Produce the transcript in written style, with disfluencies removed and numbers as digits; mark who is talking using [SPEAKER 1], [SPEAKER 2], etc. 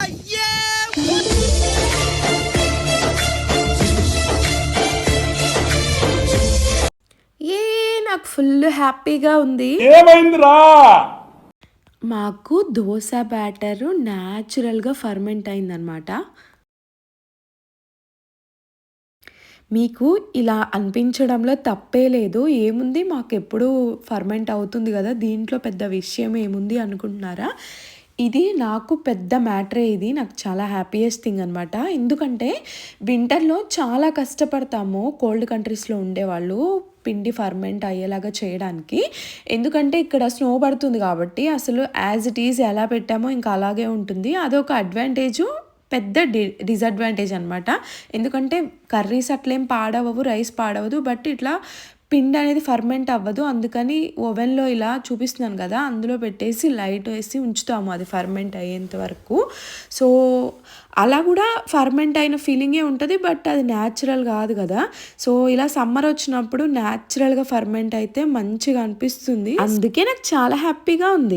[SPEAKER 1] ఏ నాకు ఫుల్ హ్యాపీగా ఉంది.
[SPEAKER 2] ఏమైందిరా?
[SPEAKER 1] మాకు దోశ బ్యాటర్ న్యాచురల్గా ఫర్మెంట్ అయిందనమాట. మీకు ఇలా అనిపించడంలో తప్పే లేదు. ఏముంది, మాకు ఎప్పుడు ఫర్మెంట్ అవుతుంది కదా, దీంట్లో పెద్ద విషయం ఏముంది అనుకుంటున్నారా? ఇది నాకు పెద్ద మ్యాటరే. ఇది నాకు చాలా హ్యాపీయెస్ట్ థింగ్ అనమాట. ఎందుకంటే వింటర్లో చాలా కష్టపడతాము కోల్డ్ కంట్రీస్లో ఉండేవాళ్ళు పిండి ఫర్మెంట్ అయ్యేలాగా చేయడానికి. ఎందుకంటే ఇక్కడ స్నో పడుతుంది కాబట్టి అసలు యాజ్ ఇట్ ఈజ్ ఎలా పెట్టామో ఇంకా అలాగే ఉంటుంది. అదొక అడ్వాంటేజు, పెద్ద డిసడ్వాంటేజ్ అనమాట. ఎందుకంటే కర్రీస్ అట్లేం పాడవవు, రైస్ పాడవదు, బట్ ఇట్లా పిండి అనేది ఫర్మెంట్ అవ్వదు. అందుకని ఓవెన్లో ఇలా చూపిస్తున్నాను కదా, అందులో పెట్టేసి లైట్ వేసి ఉంచుతాము అది ఫర్మెంట్ అయ్యేంత వరకు. సో అలా కూడా ఫర్మెంట్ అయిన ఫీలింగే ఉంటుంది, బట్ అది న్యాచురల్ కాదు కదా. సో ఇలా సమ్మర్ వచ్చినప్పుడు న్యాచురల్గా ఫర్మెంట్ అయితే మంచిగా అనిపిస్తుంది. అందుకే నాకు చాలా హ్యాపీగా ఉంది.